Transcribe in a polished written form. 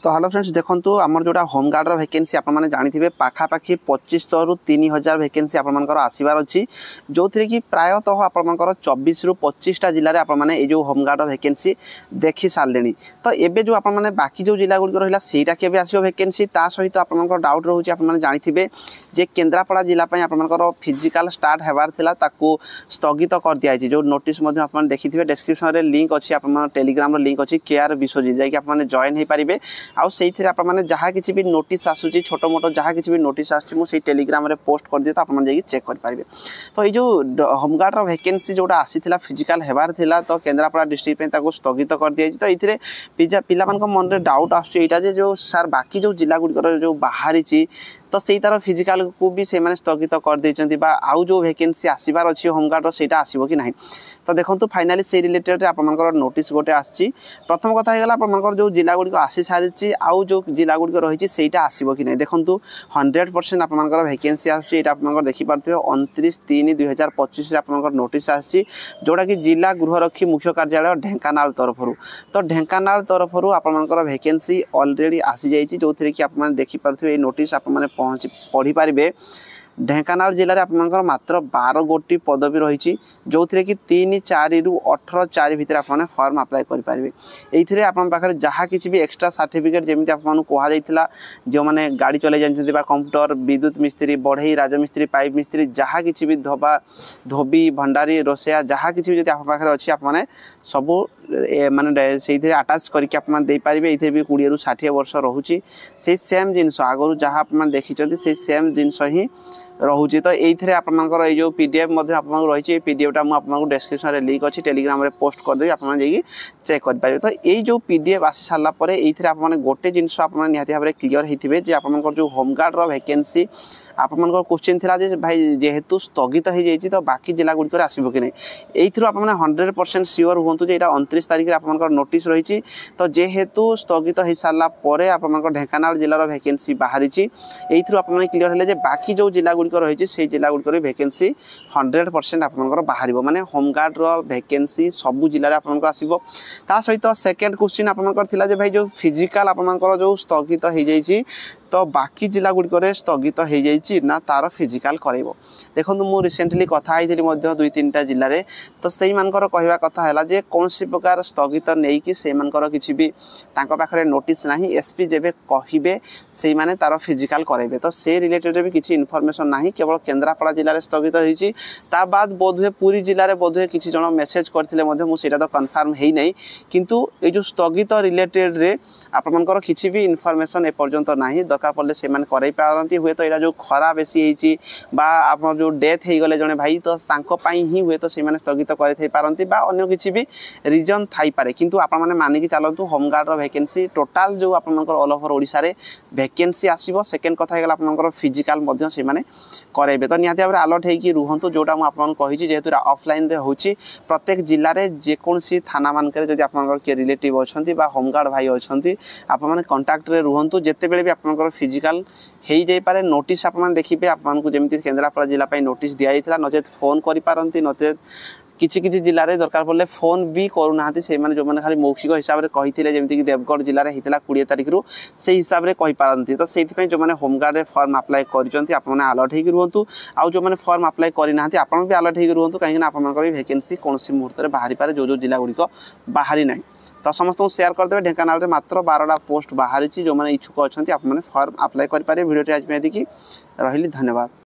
तो hello friends देखो आमर जोटा होमगार्ड वैकेंसी आपने जानी पाखापाखि 2500 रु 3000 वैकेंसी आपर आसबार अच्छी जो थी कि प्रायतः आपर 24 रु 25टा जिले आपने ये होमगार्ड वैकेंसी देखी सारे तो ये जो आपने बाकी जो जिला गुड़िक रहा सेटा केवे आसो वैकेंसी ता सहित आप डाउट रोचे आपने जानी जे केन्द्रापड़ा जिलापाई आपर फिजिकाल स्टार्ट होबार स्थगित कर दिखाई जो नोटिस आपने देखिए डिस्क्रिप्शन में लिंक अच्छी आप टेलीग्राम लिंक अच्छी केआर विश्वजित जैक आपने जॉइन हो पारे आउ से जहाँ किसी भी नोटिस आसूँ छोट मोट जहाँ किसी भी नोटिस आसूँ टेलीग्राम रे पोस्ट कर दिए तो आपने चेक करेंगे। तो ये जो होमगार्ड वैकेंसी जोटा आसीला फिजिकाल होबार थिला तो केन्द्रापड़ा डिस्ट्रिक्ट स्थगित कर दिया तो ये पिला मन में डाउट आसटा जो सार बाकी जो जिला गुड़िकर जो बाहरी तो से तार फिजिकाल को भी से स्थगित कर देते आउ जो वैकेंसी आसबार अच्छी होमगार्ड से आसो कि ना तो देखो फाइनाली से रिलेटेड आप नोटिस गोटे आसी प्रथम कथा होगा आप जो जिला गुड़िक आसी सारी आउ जो जिला गुड़िक रही है आसो कि ना देखो 100% आप वैकेंसी आप देखिपे 29/3/2025 आप नोटिस आसी जोटा कि जिला गृहरक्षी मुख्य कार्यालय ढेंकानाल तरफ तो ढेंकानाल तरफ आप वैकेंसी ऑलरेडी आसी जाइए जो थी कि आप देखिपे नोटिस आप पढ़ी पारे ढेंकानाल जिले में आप मात्र 12 गोटी पदवी रही जो थी कि 3/4 रु 18/4 भितर आप फॉर्म अप्लाई करेंगे ये आपे जहाँ किसी भी एक्सट्रा सर्टिफिकेट जमी आपको कहुला जो मैंने गाड़ी चलाई जानते कंप्यूटर विद्युत मिस्त्री बढ़ई राजमिस्त्री पाइप मिस्त्री जहाँ किसी भी धोबी भंडारी रोसैया जहाँ किसी भी आप अच्छी आपने सबू माने से आटाच करके पारे ये भी 20 रु 60 वर्ष रोचे से सेम जिनस आगु जहाँ आप देखी से सेम जिनस ही रोचे तो ये आपर ये जो पीडीएफ रही पीडीएफटा मुझे डिस्क्रिप्शन में लिंक अच्छी टेलीग्राम रे पोस्ट करदेवी आप चेक करेंगे। तो ये जो पीडीएफ आसी सारापर ये आपने गोटे जिनस निहाती भाव क्लीयर होते आप जो होमगार्ड वैकेंसी आप क्वेश्चन था भाई जेहेतु स्थगित हो जाए तो बाकी जिला गुड़िक आसो कि नहीं यू आप 100% सियोर हूँ जो 29 तारिख आप नोटिस रही तो जेहेतु स्थगित हो सारापर आप ढेंकानाल जिलार वैकेंसी बाहरी यू आप क्लीयर है बाकी जो जिला गुड़िक रही से जिला गुड़िक वैकेंसी 100% आप बाहर माने होमगार्ड वैकेंसी सबू जिले में आपको आसो ता सहित सेकेंड क्वेश्चन आपंकर भाई जो फिजिकाल आपंकर जो स्थगित हो जाए तो बाकी जिला गुड़िक स्थगित हो जाए ना तार फिजिकाल कर देखो मुझे रिसेंटली कथा 2-3टा जिले में तो से कहवा कथा है कौन सी प्रकार स्थगित नहीं कि से किसी भी पाखे नोटिस ना एसपी जेबे कहे से माने तार फिजिकाल करेंगे तो से रिलेटेड भी किसी इनफॉरमेशन ना केवल केन्द्रापड़ा जिले में स्थगित होता बाद बोधहुए पुरी जिले में बोधहुए किसी जन मेसेज करते मुझे तो कन्फर्म है नहीं किंतु ये जो स्थगित रिलेटेड रे आपंकर किसी भी इनफॉरमेशन एपर्यंत ना दरकार पड़े से करे पारती हुए तो यहाँ जो खरा बेसी होती आप जो डेथ हो गले जड़े भाई तो ही हुए तो से स्थगित करते अन्य किसी भी रिजन थाईपे किंतु आप मानिकी चलतु होमगार्ड वैकेंसी टोटाल जो आपंकर ऑल ओवर ओडिशा रे वैकेंसी आसो सेकेंड कथा आपंकर फिजिकाल से करेंगे तो निहाती भाव अलर्ट होगी रुहतु जोटा मुझे जेहेतु ऑफलाइन रे होची प्रत्येक जिले में जेकोसी थाना मानक आप रिलेटिव अच्छा होमगार्ड भाई अच्छा आप कंटाक्ट रे रुहतु जिते बड़े भी आपंकर फिजिकाल हो जाए नोटिस आप देखिए आपको जमी केन्द्रापड़ा जिला नोटिस दिखाई नचेत फोन करपारती नचेत किसी किसी जिले में दरकार पड़े फोन भी करूना से जो मैंने खाली मौखिक हिसाब से कही जमीक देवगढ़ जिले में होता 20 तारिख रु से हिसाब से कहीपारती तो से जो मैंने होमगार्ड फॉर्म अप्लाई कर अलर्ट होगी रुहतु आउ जो मैंने फॉर्म अप्लाई करना आप भी अलर्ट होगी रुहतु कहीं आपंकर वैकेंसी कौन मुहूर्त में बाहरी पारे जो जिला गुड़िक बाहरी ना तो समस्त शेयर करदे ढेंकानाल में मात्र 12टा पोस्ट बाहरी जो मैंने इच्छुक अच्छा आप फॉर्म अप्लाई करेंगे वीडियो आज में रही धन्यवाद।